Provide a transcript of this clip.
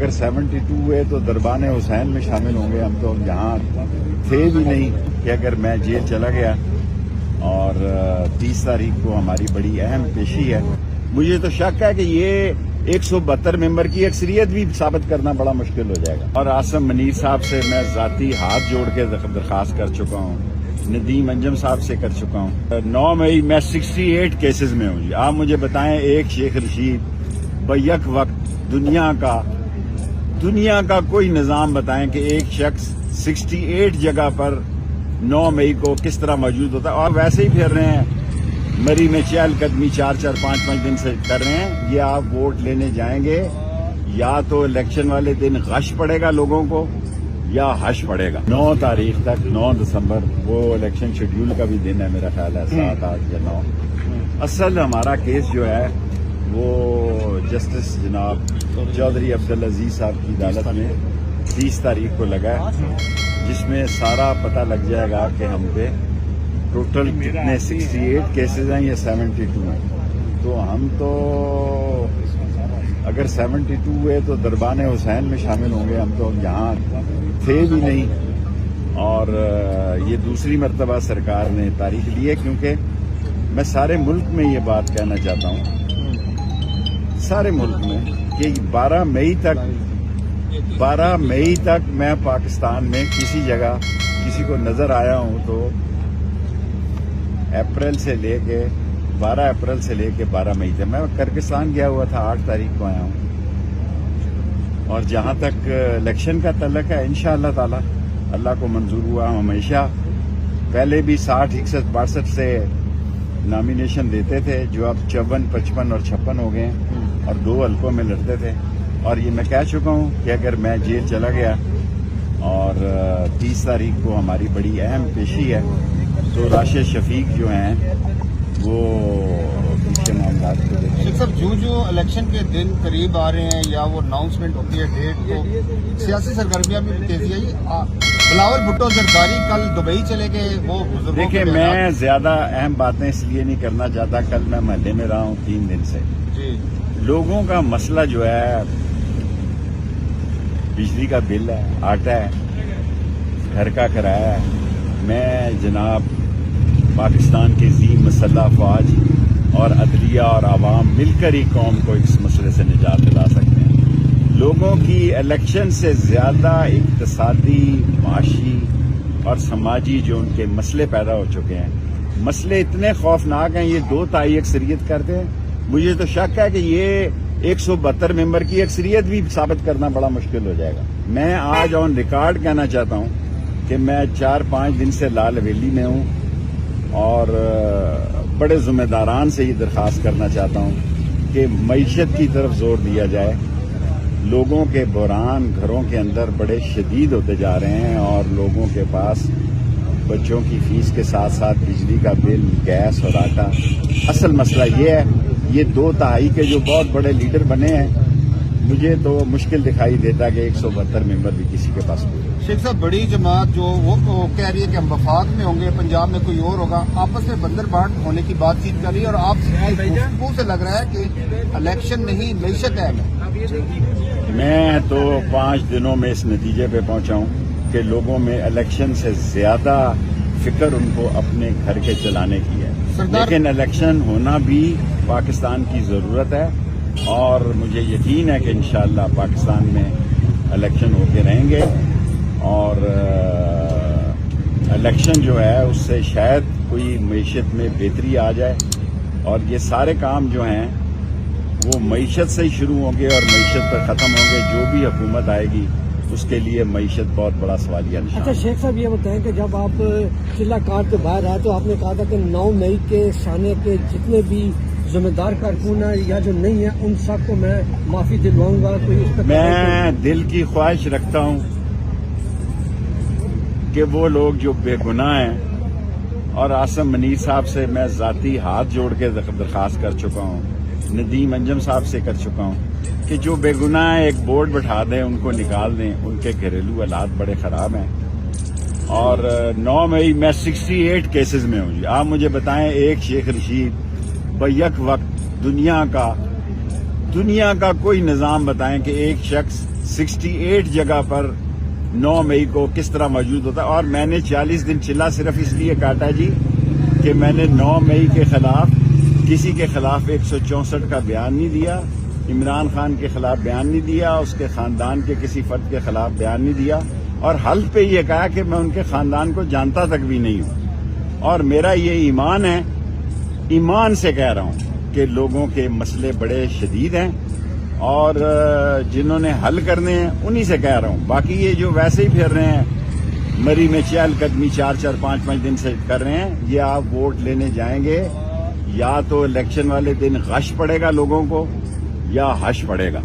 اگر 72 ہوئے تو دربان حسین میں شامل ہوں گے. ہم تو یہاں تھے بھی نہیں کہ اگر میں جیل چلا گیا. اور 30 تاریخ کو ہماری بڑی اہم پیشی ہے. مجھے تو شک ہے کہ یہ 172 ممبر کی اکثریت بھی ثابت کرنا بڑا مشکل ہو جائے گا. اور عاصم منیر صاحب سے میں ذاتی ہاتھ جوڑ کے درخواست کر چکا ہوں. ندیم انجم صاحب سے کر چکا ہوں. 9 مئی میں 68 کیسز میں ہوں جی. آپ مجھے بتائیں ایک شیخ رشید بیک وقت دنیا کا کوئی نظام بتائیں کہ ایک شخص 68 جگہ پر 9 مئی کو کس طرح موجود ہوتا ہے. اور ویسے ہی پھر رہے ہیں مری میں چہل قدمی 4-4 5-5 دن سے کر رہے ہیں. یہ آپ ووٹ لینے جائیں گے یا تو الیکشن والے دن غش پڑے گا لوگوں کو یا حش پڑے گا. 9 تاریخ تک 9 دسمبر وہ الیکشن شیڈیول کا بھی دن ہے میرا خیال ہے 7 8 یا 9. اصل ہمارا کیس جو ہے وہ جسٹس جناب چودھری عبدالعزیز صاحب کی عدالت میں 30 تاریخ کو لگا ہے, جس میں سارا پتہ لگ جائے گا کہ ہم پہ ٹوٹل کتنے 68 کیسز ہیں یا 72 ہیں. تو ہم تو اگر 72 ہوئے تو دربان حسین میں شامل ہوں گے. ہم تو یہاں تھے بھی نہیں. اور یہ دوسری مرتبہ سرکار نے تاریخ لی ہے, کیونکہ میں سارے ملک میں یہ بات کہنا چاہتا ہوں, سارے ملک میں, کہ 12 مئی تک میں پاکستان میں کسی جگہ کسی کو نظر آیا ہوں تو 12 اپریل سے لے کے 12 مئی تک. میں کرگستان گیا ہوا تھا, 8 تاریخ کو آیا ہوں. اور جہاں تک الیکشن کا تعلق ہے انشاءاللہ تعالی اللہ کو منظور ہوا, ہم ہمیشہ پہلے بھی 60 61 62 سے نامینیشن دیتے تھے, جو اب 54 55 اور 56 ہو گئے ہیں, اور 2 حلقوں میں لڑتے تھے. اور یہ میں کہہ چکا ہوں کہ اگر میں جیل چلا گیا اور 30 تاریخ کو ہماری بڑی اہم پیشی ہے تو راشد شفیق جو ہیں وہ پیچھے معاملات کو دیکھیں. شیخ صاحب جو الیکشن کے دن قریب آ رہے ہیں یا وہ اناؤنسمنٹ ہوتی ہے ڈیٹ, تو سیاسی سرگرمیاں بھی تیزی آئی. بلاول بھٹو زرداری کل دبئی چلے گئے. وہ دیکھیں میں زیادہ اہم باتیں اس لیے نہیں کرنا چاہتا. کل میں محلے میں رہا ہوں 3 دن سے. جی لوگوں کا مسئلہ جو ہے بجلی کا بل ہے, آٹا ہے, گھر کا کرایہ ہے. میں جناب پاکستان کی عظیم مسلح فوج اور عدلیہ اور عوام مل کر ہی قوم کو اس مسئلے سے نجات دلا سکتے ہیں. لوگوں کی الیکشن سے زیادہ اقتصادی, معاشی اور سماجی جو ان کے مسئلے پیدا ہو چکے ہیں, مسئلے اتنے خوفناک ہیں. یہ 2 تہائی اکثریت کرتے ہیں. مجھے تو شک ہے کہ یہ 172 ممبر کی اکثریت بھی ثابت کرنا بڑا مشکل ہو جائے گا. میں آج آن ریکارڈ کہنا چاہتا ہوں کہ میں 4-5 دن سے لال حویلی میں ہوں اور بڑے ذمہ داران سے یہ درخواست کرنا چاہتا ہوں کہ معیشت کی طرف زور دیا جائے. لوگوں کے بحران گھروں کے اندر بڑے شدید ہوتے جا رہے ہیں, اور لوگوں کے پاس بچوں کی فیس کے ساتھ ساتھ بجلی کا بل, گیس اور آٹا. اصل مسئلہ یہ ہے. یہ 2 تہائی کے جو بہت بڑے لیڈر بنے ہیں, مجھے تو مشکل دکھائی دیتا کہ 172 ممبر بھی کسی کے پاس کوئی. شیخ صاحب بڑی جماعت جو وہ کہہ رہی ہے کہ ہم وفاق میں ہوں گے, پنجاب میں کوئی اور ہوگا, آپس میں بندر بانٹ ہونے کی بات چیت کر رہی ہے, اور آپ گفتگو سے لگ رہا ہے کہ الیکشن نہیں معیشت ہے. میں تو 5 دنوں میں اس نتیجے پہ پہنچا ہوں کہ لوگوں میں الیکشن سے زیادہ فکر ان کو اپنے گھر کے چلانے کی ہے. لیکن الیکشن ہونا بھی پاکستان کی ضرورت ہے, اور مجھے یقین ہے کہ انشاءاللہ پاکستان میں الیکشن ہوتے رہیں گے. اور الیکشن جو ہے اس سے شاید کوئی معیشت میں بہتری آ جائے, اور یہ سارے کام جو ہیں وہ معیشت سے ہی شروع ہوں گے اور معیشت پر ختم ہوں گے. جو بھی حکومت آئے گی اس کے لیے معیشت بہت بڑا سوالیہ نشان. اچھا شیخ صاحب یہ بتائیں کہ جب آپ چلہ کاٹ کے باہر آئے تو آپ نے کہا تھا کہ 9 مئی کے سانے کے جتنے بھی ذمہ دار کارکن ہیں یا جو نہیں ہیں ان سب کو میں معافی دلواؤں گا. میں دل کی خواہش رکھتا ہوں کہ وہ لوگ جو بے گناہ ہیں, اور عاصم منیر صاحب سے میں ذاتی ہاتھ جوڑ کے درخواست کر چکا ہوں, ندیم انجم صاحب سے کر چکا ہوں کہ جو بے گناہ ایک بورڈ بٹھا دیں, ان کو نکال دیں. ان کے گھریلو حالات بڑے خراب ہیں. اور 9 مئی میں 68 کیسز میں ہوں جی. آپ مجھے بتائیں ایک شیخ رشید بیک وقت دنیا کا کوئی نظام بتائیں کہ ایک شخص 68 جگہ پر 9 مئی کو کس طرح موجود ہوتا. اور میں نے 40 دن چلا صرف اس لیے کاٹا جی کہ میں نے 9 مئی کے خلاف کسی کے خلاف 164 کا بیان نہیں دیا, عمران خان کے خلاف بیان نہیں دیا, اس کے خاندان کے کسی فرد کے خلاف بیان نہیں دیا, اور حلف پہ یہ کہا کہ میں ان کے خاندان کو جانتا تک بھی نہیں ہوں. اور میرا یہ ایمان ہے, ایمان سے کہہ رہا ہوں کہ لوگوں کے مسئلے بڑے شدید ہیں اور جنہوں نے حل کرنے ہیں انہی سے کہہ رہا ہوں. باقی یہ جو ویسے ہی پھر رہے ہیں مری میں چہل قدمی 4-4 5-5 دن سے کر رہے ہیں, یہ آپ ووٹ لینے جائیں گے یا تو الیکشن والے دن غش پڑے گا لوگوں کو یا حش پڑے گا.